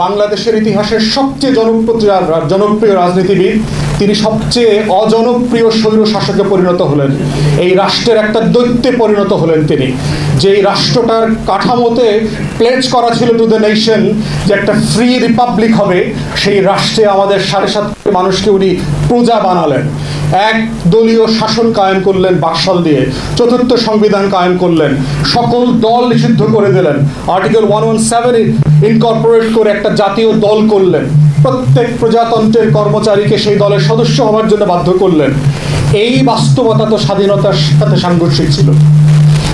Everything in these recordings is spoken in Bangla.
বাংলাদেশের ইতিহাসের সবচেয়ে জনপ্রিয় রাজনীতিবিদ, তিনি সবচেয়ে অজনপ্রিয় স্বৈর শাসকে পরিণত হলেন। এই রাষ্ট্রের একটা দৈত্যে পরিণত হলেন তিনি। যেই রাষ্ট্রটার কাঠামোতে প্লেজ করা ছিল টু দ্য নেশন যে একটা ফ্রি রিপাবলিক হবে, সেই রাষ্ট্রে আমাদের 7.5 কোটি মানুষকে উনি প্রজা বানালেন। এক দলীয় শাসন কায়েম করলেন বাকশাল দিয়ে, 4th সংবিধান কায়েম করলেন, সকল দল নিষিদ্ধ করে দিলেন, আর্টিকেল 117 ইনকর্পোরেট করে একটা জাতীয় দল করলেন, প্রত্যেক প্রজাতন্ত্রের কর্মচারীকে সেই দলের সদস্য হওয়ার জন্য বাধ্য করলেন। এই বাস্তবতা তো স্বাধীনতার সাথে সাংঘর্ষিক ছিল।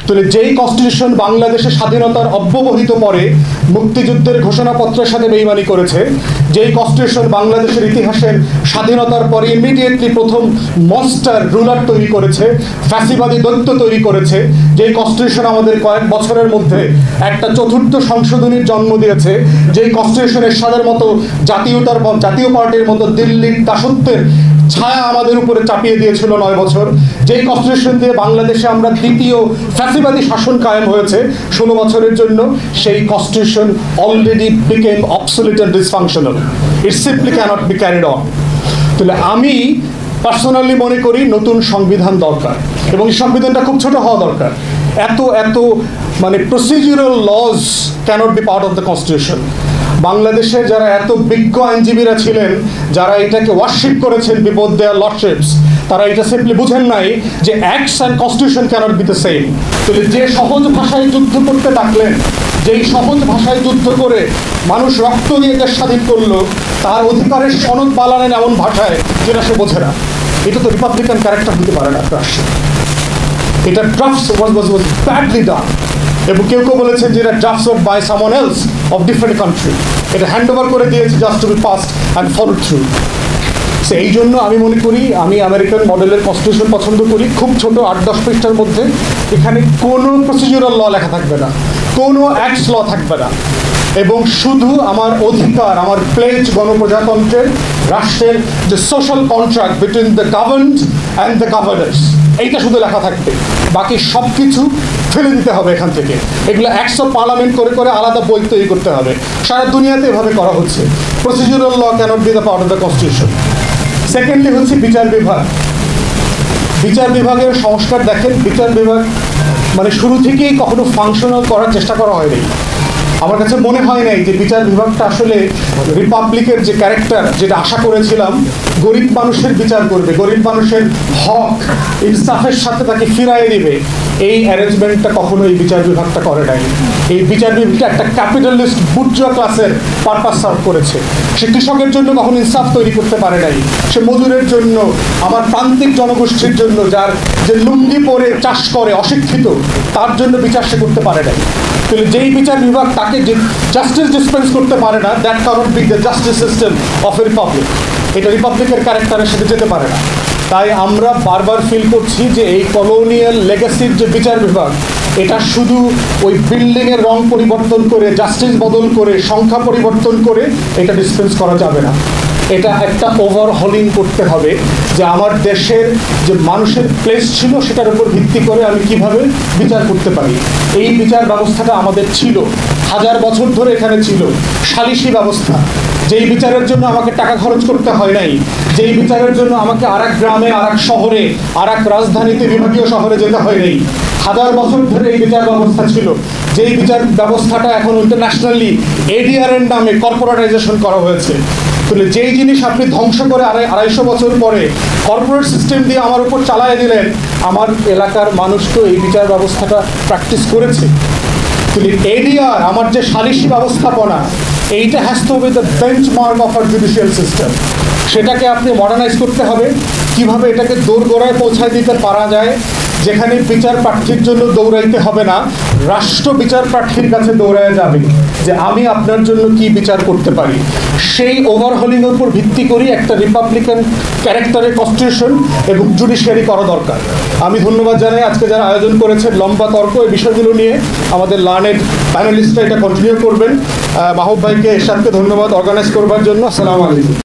তাহলে যেই কনস্টিটিউশন বাংলাদেশের স্বাধীনতার অব্যবহিত পরে মুক্তিযুদ্ধের ঘোষণাপত্রের সাথে বেইমানি করেছে, যেই কনস্টিটিউশন বাংলাদেশের ইতিহাসের স্বাধীনতার পরে ইমিডিয়েটলি প্রথম মনস্টার রুলার তৈরি করেছে, ফ্যাসিবাদী দৈত্য তৈরি করেছে, যেই কনস্টিটিউশন আমাদের কয়েক বছরের মধ্যে একটা 4th সংশোধনীর জন্ম দিয়েছে, যেই কনস্টিটিউশনের সাদের মতো জাতীয় পার্টির মতো দিল্লির দাসত্বের ছায়া আমাদের উপরে চাপিয়ে দিয়েছিল 9 বছর, যেই কনস্টিটিউশন দিয়ে বাংলাদেশে আমরা দ্বিতীয় ফ্যাসিবাদী শাসন কায়েম হয়েছে 16 বছরের জন্য, সেই constitution already became obsolete and dysfunctional. It simply can't be carried on. তাহলে আমি পার্সোনালি মনে করি নতুন সংবিধান দরকার, এবং এই সংবিধানটা খুব ছোট হওয়া দরকার। এত মানে procedural laws can't be part of the constitution. বাংলাদেশের যারা এত বিজ্ঞ আইনজীবীরা ছিলেন, যারা এটাকে ওয়ার্শিপ করেছেন বিফোর দেয়ার লর্ডশিপস, তারা এটা সিম্পলি বুঝেন নাই যে acts and constitution can't be the same. তাহলে যে সহজ ভাষায় যুদ্ধ করতে ডাকলেন, যেই সহজ ভাষায় যুদ্ধ করে মানুষ রক্ত দিয়ে দেশ স্বাধীন করলো, তার অধিকারের সনদ পালালেন এমন ভাষায় যেটা সে বোঝে না। এটা তো রিপাবলিকান ক্যারেক্টার হতে পারে না রাষ্ট্রে। এটা ড্রাফটস ওয়াজ ব্যাডলি ডান, এবং কেউ বলেছেন যে এটা drafts by someone else of different country, এটা হ্যান্ড ওভার করে দিয়েছে just to be passed and follow through. এই জন্য আমি মনে করি, আমি আমেরিকান মডেলের কনস্টিটিউশন পছন্দ করি। খুব ছোট 8-10 পৃষ্ঠার মধ্যে এখানে কোনো প্রসিডিউরাল ল লেখা থাকবে না, কোনো অ্যাক্টস ল থাকবে না, এবং শুধু আমার অধিকার, আমার প্লেজ গণপ্রজাতন্ত্রের রাষ্ট্রের যে social contract between the governed and the গভর্নার্স, এইটা শুধু লেখা থাকবে। বাকি সব কিছু ফেলে দিতে হবে এখান থেকে। এগুলো অ্যাক্টস অফ পার্লামেন্ট করে আলাদা বই তৈরি করতে হবে। সারা দুনিয়াতে এভাবে করা হচ্ছে। Procedural law can't be the part of the constitution. Secondly হচ্ছে বিচার বিভাগ। বিচার বিভাগের সংস্কার দেখেন, বিচার বিভাগ মানে শুরু থেকেই কখনো ফাংশনাল করার চেষ্টা করা হয়নি। আমার কাছে মনে হয় নাই যে বিচার বিভাগটা আসলে রিপাবলিকের যে ক্যারেক্টার, যেটা আশা করেছিলাম, গরিব মানুষের বিচার করবে, গরিব মানুষের হক ইনসাফের সাথে তাকে ফিরাইয়ে দিবে, এই অ্যারেঞ্জমেন্টটা কখনো এই বিচার বিভাগটা করে নাই। এই বিচার বিভাগটা একটা ক্যাপিটালিস্ট বুর্জোয়া ক্লাসের পারপাস সার্ভ করেছে। সে কৃষকের জন্য কখনো ইনসাফ তৈরি করতে পারে নাই, সে মজুরের জন্য, আমার প্রান্তিক জনগোষ্ঠীর জন্য, যার যে লুঙ্গি পরে চাষ করে অশিক্ষিত, তার জন্য বিচার সে করতে পারে নাই। তাহলে যেই বিচার বিভাগ তাকে যে জাস্টিস ডিসপেন্স করতে পারে না, that can't be the justice system of a republic. এটা রিপাবলিকের ক্যারেক্টারের সাথে যেতে পারে না। তাই আমরা বারবার ফিল করছি যে এই কলোনিয়াল লেগাসির যে বিচার বিভাগ, এটা শুধু ওই বিল্ডিংয়ের রং পরিবর্তন করে, জাস্টিস বদল করে, সংখ্যা পরিবর্তন করে এটা ডিসপেন্স করা যাবে না। এটা একটা ওভারহলিং করতে হবে, যে আমার দেশের যে মানুষের প্লেস ছিল সেটার উপর ভিত্তি করে আমি কিভাবে বিচার করতে পারি। এই বিচার ব্যবস্থাটা আমাদের ছিল, 1000 বছর ধরে এখানে ছিল। সালিশি ব্যবস্থা, যেই বিচারের জন্য আমাকে টাকা খরচ করতে হয় নাই, যেই বিচারের জন্য আমাকে আরেক গ্রামে, আরেক শহরে, আরেক রাজধানীতে, বিভাগীয় শহরে যেতে হয় নাই, 1000 বছর ধরে এই বিচার ব্যবস্থা ছিল। যেই বিচার ব্যবস্থাটা এখন ইন্টারন্যাশনালি এডিআর এর নামে কর্পোরেটাইজেশন করা হয়েছে। তাহলে যেই জিনিস আপনি ধ্বংস করে 250 বছর পরে কর্পোরেট সিস্টেম দিয়ে আমার উপর চালায় দিলেন, আমার এলাকার মানুষ তো এই বিচার ব্যবস্থাটা প্র্যাকটিস করেছে। তাহলে এডিআর, আমার যে সালিশি ব্যবস্থাপনা, এইটা has to be the benchmark of our judicial system. সেটাকে আপনি মডার্নাইজ করতে হবে। কিভাবে এটাকে দোরগোড়ায় পৌঁছায় দিতে পারা যায়, যেখানে বিচার প্রার্থীর জন্য দৌড়াইতে হবে না, রাষ্ট্র বিচার প্রার্থীর কাছে দৌড়ায় যাবে যে আমি আপনার জন্য কি বিচার করতে পারি। সেই ওভারহলিংয়ের উপর ভিত্তি করি একটা রিপাবলিকান ক্যারেক্টারের কনস্টিটিউশন এবং জুডিশিয়ারি করা দরকার। আমি ধন্যবাদ জানাই আজকে যারা আয়োজন করেছেন লম্বা তর্ক এই বিষয়গুলো নিয়ে। আমাদের লার্নেড প্যানেলিস্টরা এটা কন্টিনিউ করবেন। মাহবুব ভাইকে, এরশাদকে ধন্যবাদ অর্গানাইজ করবার জন্য। আসসালামু আলাইকুম।